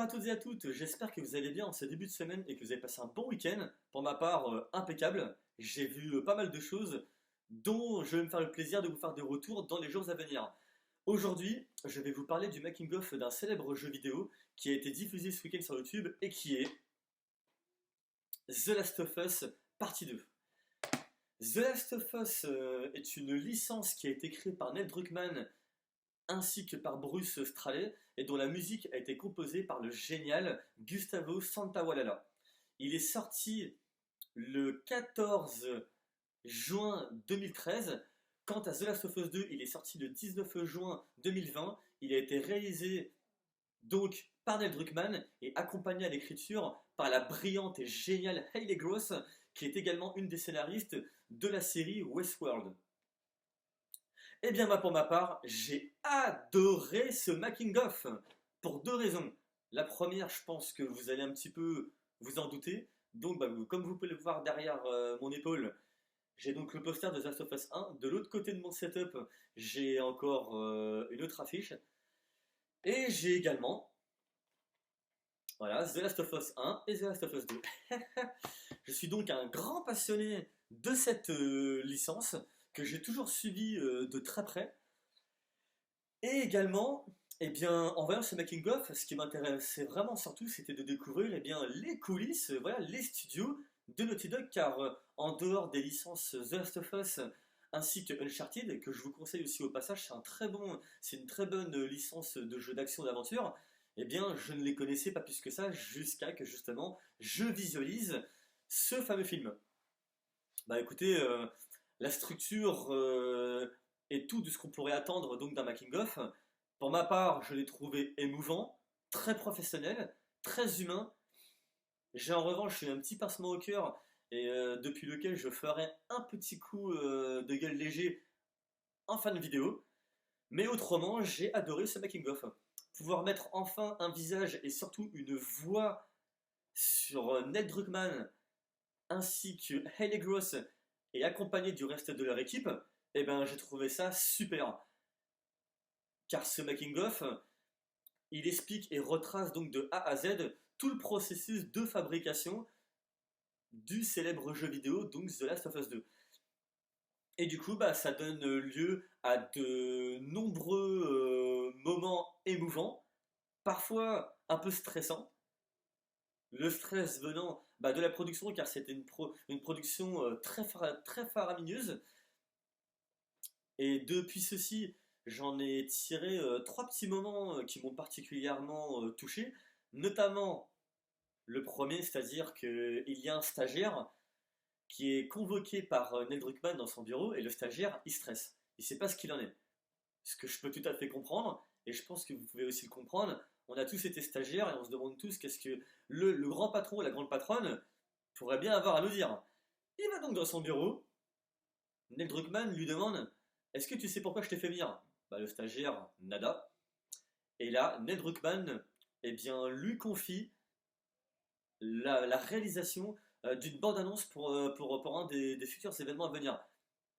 à toutes et à toutes, j'espère que vous allez bien en ce début de semaine et que vous avez passé un bon week-end. Pour ma part, impeccable. J'ai vu pas mal de choses dont je vais me faire le plaisir de vous faire des retours dans les jours à venir. Aujourd'hui, je vais vous parler du making-of d'un célèbre jeu vidéo qui a été diffusé ce week-end sur YouTube et qui est The Last of Us Partie 2. The Last of Us est une licence qui a été créée par Neil Druckmann ainsi que par Bruce Straley, et dont la musique a été composée par le génial Gustavo Santaolalla. Il est sorti le 14 juin 2013. Quant à The Last of Us 2, il est sorti le 19 juin 2020. Il a été réalisé donc par Neil Druckmann et accompagné à l'écriture par la brillante et géniale Hayley Gross, qui est également une des scénaristes de la série Westworld. Eh bien, moi, pour ma part, j'ai adoré ce making-of pour deux raisons. La première, je pense que vous allez un petit peu vous en douter. Donc, comme vous pouvez le voir derrière mon épaule, j'ai donc le poster de The Last of Us 1. De l'autre côté de mon setup, j'ai encore une autre affiche. Et j'ai également, voilà, The Last of Us 1 et The Last of Us 2. Je suis donc un grand passionné de cette licence que j'ai toujours suivi de très près. Et également, eh bien, en voyant ce making-of, ce qui m'intéressait vraiment surtout, c'était de découvrir bien, les coulisses, voilà, les studios de Naughty Dog, car en dehors des licences The Last of Us ainsi que Uncharted, que je vous conseille aussi au passage, c'est une très bonne licence de jeu d'action d'aventure, eh bien, je ne les connaissais pas plus que ça jusqu'à que justement je visualise ce fameux film. Bah écoutez, la structure et tout de ce qu'on pourrait attendre donc d'un making-of. Pour ma part, je l'ai trouvé émouvant, très professionnel, très humain. J'ai en revanche eu un petit pincement au cœur et depuis lequel je ferai un petit coup de gueule léger en fin de vidéo. Mais autrement, j'ai adoré ce making-of. Pouvoir mettre enfin un visage et surtout une voix sur Neil Druckmann ainsi que Hayley Gross et accompagné du reste de leur équipe, eh ben, j'ai trouvé ça super. Car ce making-of, il explique et retrace donc de A à Z tout le processus de fabrication du célèbre jeu vidéo, donc The Last of Us 2. Et du coup, ça donne lieu à de nombreux moments émouvants, parfois un peu stressants. Le stress venant de la production, car c'était une production très faramineuse. Et depuis ceci, j'en ai tiré trois petits moments qui m'ont particulièrement touché, notamment le premier, c'est-à-dire qu'il y a un stagiaire qui est convoqué par Neil Druckmann dans son bureau, et le stagiaire, il stresse. Il ne sait pas ce qu'il en est. Ce que je peux tout à fait comprendre, et je pense que vous pouvez aussi le comprendre. On a tous été stagiaires et on se demande tous qu'est-ce que le grand patron ou la grande patronne pourrait bien avoir à nous dire. Il va donc dans son bureau. Neil Druckmann lui demande: est-ce que tu sais pourquoi je t'ai fait venir? Le stagiaire, nada. Et là, Neil Druckmann eh bien, lui confie la réalisation d'une bande-annonce pour un des futurs événements à venir.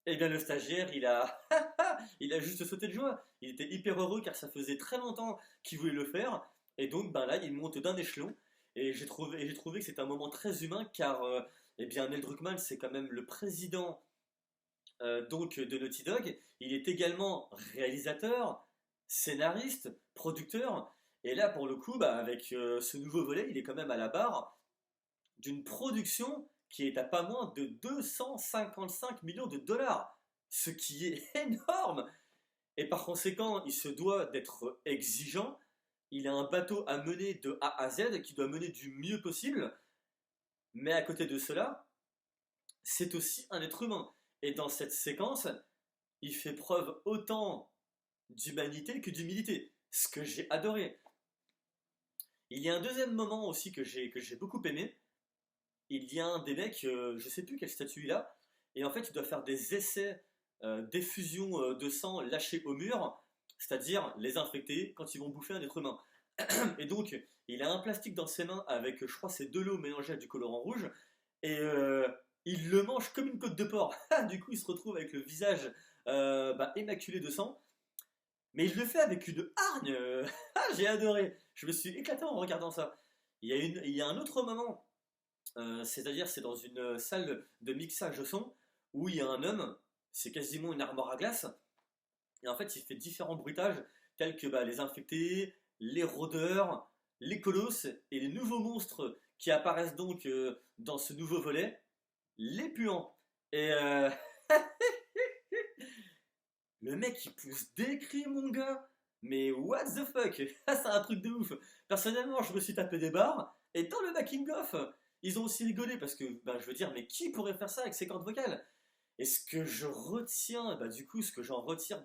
Et bien le stagiaire, il a juste sauté de joie. Il était hyper heureux car ça faisait très longtemps qu'il voulait le faire. Et donc là, il monte d'un échelon. Et j'ai trouvé que c'était un moment très humain car eh bien, Neil Druckmann, c'est quand même le président donc de Naughty Dog. Il est également réalisateur, scénariste, producteur. Et là, pour le coup, avec ce nouveau volet, il est quand même à la barre d'une production qui est à pas moins de 255 millions de dollars, ce qui est énorme. Et par conséquent, il se doit d'être exigeant. Il a un bateau à mener de A à Z qui doit mener du mieux possible. Mais à côté de cela, c'est aussi un être humain. Et dans cette séquence, il fait preuve autant d'humanité que d'humilité, ce que j'ai adoré. Il y a un deuxième moment aussi que j'ai beaucoup aimé. Il y a un des mecs, je sais plus quel statut il a, et en fait il doit faire des essais d'effusion de sang lâchés au mur, c'est-à-dire les infecter quand ils vont bouffer un être humain. Et donc il a un plastique dans ses mains avec, je crois, c'est de l'eau mélangée à du colorant rouge, et il le mange comme une côte de porc. Du coup il se retrouve avec le visage émaculé de sang, mais il le fait avec une hargne. J'ai adoré. Je me suis éclaté en regardant ça. Il y a un autre moment, c'est-à-dire c'est dans une salle de mixage son où il y a un homme, c'est quasiment une armoire à glace, et en fait il fait différents bruitages tels que bah, les infectés, les rôdeurs, les colosses et les nouveaux monstres qui apparaissent donc dans ce nouveau volet, les puants. Et le mec il pousse des cris mon gars, mais what the fuck, c'est un truc de ouf. Personnellement je me suis tapé des barres, et dans le making of, ils ont aussi rigolé parce que bah, je veux dire, mais qui pourrait faire ça avec ses cordes vocales? Et ce que je retiens, bah, du coup, ce que j'en retire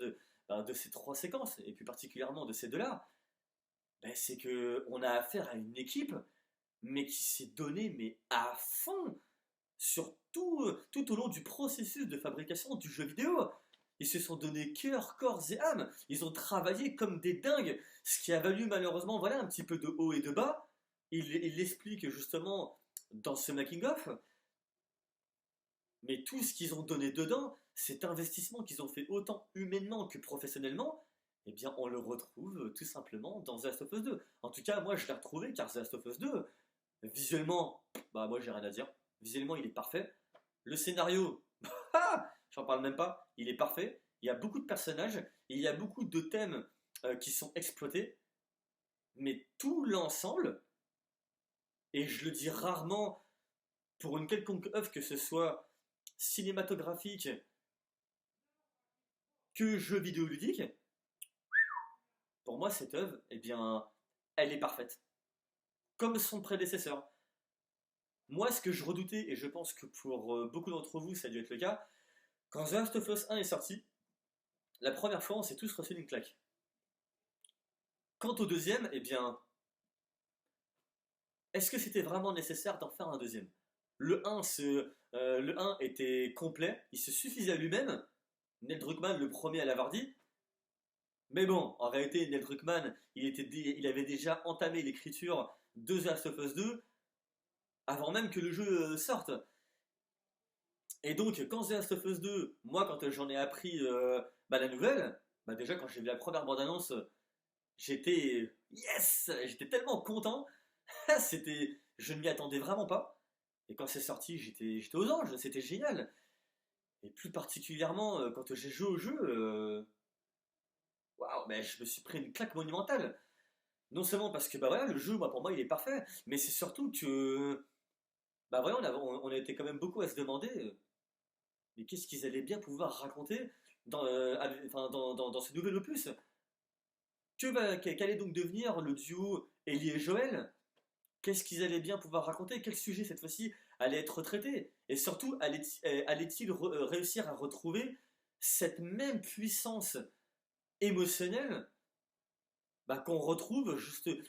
bah, de ces trois séquences, et plus particulièrement de ces deux-là, bah, c'est que on a affaire à une équipe, mais qui s'est donnée mais à fond sur tout au long du processus de fabrication du jeu vidéo. Ils se sont donné cœur, corps et âme. Ils ont travaillé comme des dingues, ce qui a valu malheureusement voilà, un petit peu de haut et de bas. Il l'explique justement dans ce making-of, mais tout ce qu'ils ont donné dedans, cet investissement qu'ils ont fait autant humainement que professionnellement, eh bien on le retrouve tout simplement dans The Last of Us 2. En tout cas, moi je l'ai retrouvé car The Last of Us 2, visuellement, bah moi j'ai rien à dire. Visuellement il est parfait. Le scénario, j'en parle même pas, il est parfait. Il y a beaucoup de personnages, et il y a beaucoup de thèmes qui sont exploités, mais tout l'ensemble, et je le dis rarement pour une quelconque œuvre, que ce soit cinématographique que jeu vidéoludique, pour moi cette œuvre, eh bien, elle est parfaite. Comme son prédécesseur. Moi, ce que je redoutais, et je pense que pour beaucoup d'entre vous, ça a dû être le cas, quand The Last of Us 1 est sorti, la première fois, on s'est tous reçu une claque. Quant au deuxième, eh bien, est-ce que c'était vraiment nécessaire d'en faire un deuxième? Le 1 était complet, il se suffisait à lui-même. Neil Druckmann, le premier à l'avoir dit. Mais bon, en réalité, Neil Druckmann, il avait déjà entamé l'écriture de The Last of Us 2 avant même que le jeu sorte. Et donc, quand The Last of Us 2, moi, quand j'en ai appris bah, la nouvelle, bah, déjà, quand j'ai vu la première bande-annonce, j'étais yes, j'étais tellement content. Je ne m'y attendais vraiment pas. Et quand c'est sorti, j'étais aux anges, c'était génial. Et plus particulièrement, quand j'ai joué au jeu, waouh, ben, je me suis pris une claque monumentale. Non seulement parce que bah voilà, le jeu, moi, pour moi, il est parfait, mais c'est surtout que bah voilà, on a été quand même beaucoup à se demander, mais qu'est-ce qu'ils allaient bien pouvoir raconter enfin, dans ce nouvel opus? Quel allait donc devenir le duo Ellie et Joël? Qu'est-ce qu'ils allaient bien pouvoir raconter? Quel sujet cette fois-ci allait être traité? Et surtout, allait-il réussir à retrouver cette même puissance émotionnelle bah, qu'on retrouve,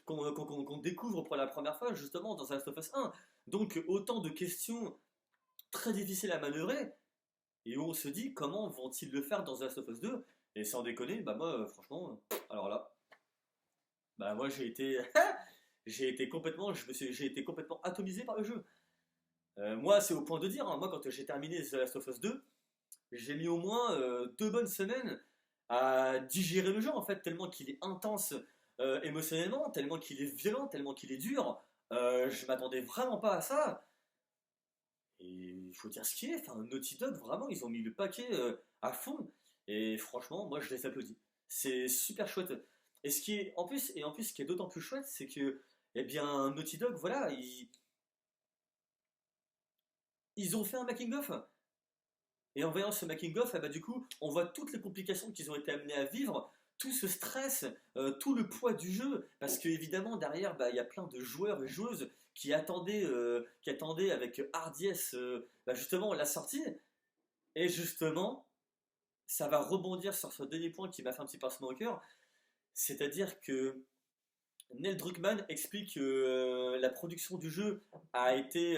qu'on découvre pour la première fois justement dans The Last of Us 1? Donc autant de questions très difficiles à manœuvrer, et où on se dit comment vont-ils le faire dans The Last of Us 2? Et sans déconner, bah moi franchement, alors là, bah moi j'ai été, j'ai été complètement atomisé par le jeu. Moi c'est au point de dire, hein, moi quand j'ai terminé The Last of Us 2, j'ai mis au moins 2 bonnes semaines à digérer le jeu en fait, tellement qu'il est intense émotionnellement, tellement qu'il est violent, tellement qu'il est dur. Je m'attendais vraiment pas à ça. Et il faut dire ce qui est, enfin, Naughty Dog, vraiment, ils ont mis le paquet à fond. Et franchement, moi, je les applaudis. C'est super chouette. En plus, ce qui est d'autant plus chouette, c'est que, eh bien, Naughty Dog, voilà, ils ont fait un making-of. Et en voyant ce making-of, eh ben, du coup, on voit toutes les complications qu'ils ont été amenés à vivre, tout ce stress, tout le poids du jeu, parce que évidemment derrière, bah, il y a plein de joueurs et joueuses qui attendaient avec hardiesse bah, justement la sortie. Et justement, ça va rebondir sur ce dernier point qui m'a fait un petit pincement au cœur, c'est-à-dire que Neil Druckmann explique que la production du jeu a été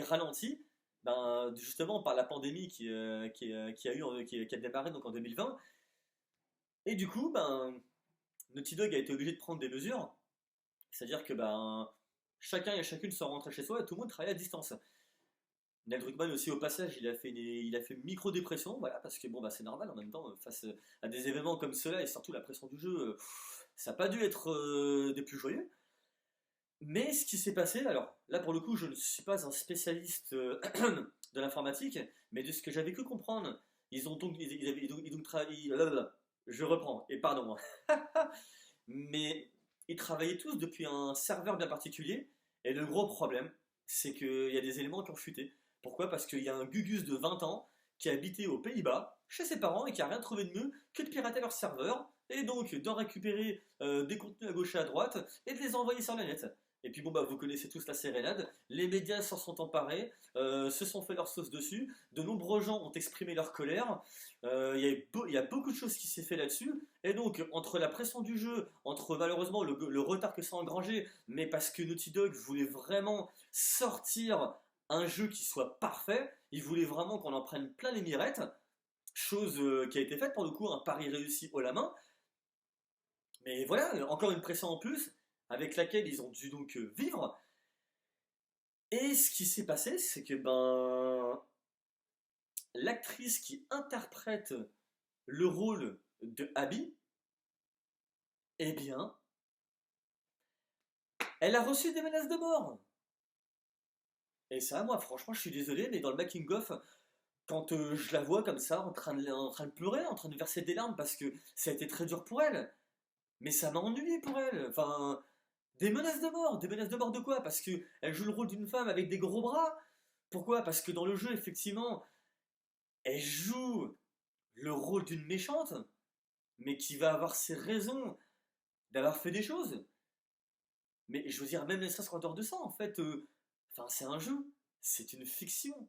ralentie ben, justement par la pandémie qui a démarré donc en 2020. Et du coup, ben, Naughty Dog a été obligé de prendre des mesures, c'est-à-dire que ben, chacun et chacune sont rentrés chez soi et tout le monde travaillait à distance. Neil Druckmann aussi au passage, il a fait une micro-dépression, voilà, parce que bon bah c'est normal en même temps, face à des événements comme cela et surtout la pression du jeu, ça n'a pas dû être des plus joyeux. Mais ce qui s'est passé, alors là pour le coup je ne suis pas un spécialiste de l'informatique, mais de ce que j'avais pu comprendre, ils ont donc, ils donc travaillé, je reprends, et pardon, hein. Mais ils travaillaient tous depuis un serveur bien particulier, et le gros problème, c'est qu'il y a des éléments qui ont fuité. Pourquoi? Parce qu'il y a un Gugus de 20 ans qui habitait aux Pays-Bas, chez ses parents, et qui a rien trouvé de mieux que de pirater leur serveur, et donc d'en récupérer des contenus à gauche et à droite, et de les envoyer sur la net. Et puis bon bah vous connaissez tous la sérénade, les médias s'en sont emparés, se sont fait leur sauce dessus, de nombreux gens ont exprimé leur colère, il y a beaucoup de choses qui s'est fait là-dessus, et donc entre la pression du jeu, entre malheureusement le retard que ça a engrangé, mais parce que Naughty Dog voulait vraiment sortir un jeu qui soit parfait, il voulait vraiment qu'on en prenne plein les mirettes, chose qui a été faite pour le coup, un pari réussi haut la main, mais voilà, encore une pression en plus, avec laquelle ils ont dû donc vivre. Et ce qui s'est passé, c'est que ben l'actrice qui interprète le rôle de Abby, eh bien, elle a reçu des menaces de mort. Et ça, moi, franchement, je suis désolé, mais dans le making-of, quand je la vois comme ça, en train de pleurer, en train de verser des larmes, parce que ça a été très dur pour elle, mais ça m'a ennuyé pour elle. Enfin, des menaces de mort de quoi? Parce que elle joue le rôle d'une femme avec des gros bras. Pourquoi? Parce que dans le jeu, effectivement, elle joue le rôle d'une méchante, mais qui va avoir ses raisons d'avoir fait des choses. Mais je veux dire, même ne serait-ce qu'en dehors de ça, en fait, enfin, c'est un jeu, c'est une fiction.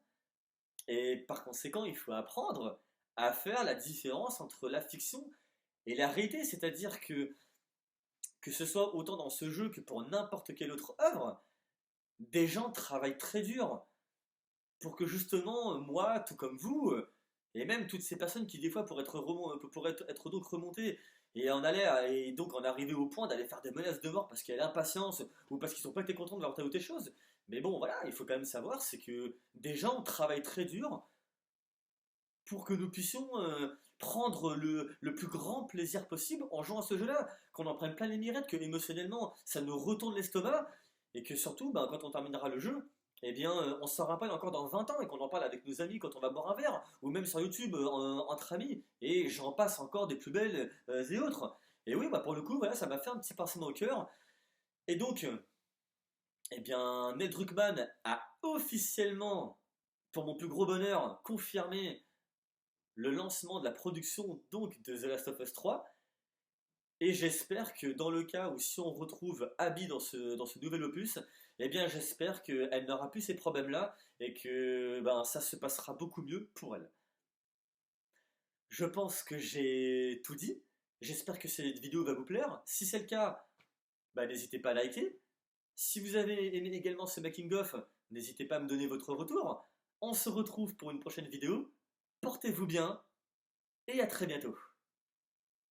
Et par conséquent, il faut apprendre à faire la différence entre la fiction et la réalité. C'est-à-dire que ce soit autant dans ce jeu que pour n'importe quelle autre œuvre, des gens travaillent très dur pour que justement, moi, tout comme vous, et même toutes ces personnes qui des fois être donc remontées et donc en arriver au point d'aller faire des menaces de mort parce qu'il y a l'impatience ou parce qu'ils n'ont pas été contents de voir telle ou telle chose. Mais bon, voilà, il faut quand même savoir, c'est que des gens travaillent très dur pour que nous puissions prendre le plus grand plaisir possible en jouant à ce jeu-là, qu'on en prenne plein les mirettes, que émotionnellement ça nous retourne l'estomac, et que surtout, ben, quand on terminera le jeu, eh bien, on s'en rappelle encore dans 20 ans et qu'on en parle avec nos amis quand on va boire un verre, ou même sur YouTube entre amis, et j'en passe encore des plus belles et autres. Et oui, bah, pour le coup, voilà, ça m'a fait un petit pincement au cœur. Et donc, eh bien, Neil Druckmann a officiellement, pour mon plus gros bonheur, confirmé le lancement de la production donc de The Last of Us 3. Et j'espère que dans le cas où si on retrouve Abby dans ce nouvel opus, eh bien j'espère qu'elle n'aura plus ces problèmes-là et que ben, ça se passera beaucoup mieux pour elle. Je pense que j'ai tout dit. J'espère que cette vidéo va vous plaire. Si c'est le cas, bah, n'hésitez pas à liker. Si vous avez aimé également ce making-of, n'hésitez pas à me donner votre retour. On se retrouve pour une prochaine vidéo. Portez-vous bien et à très bientôt.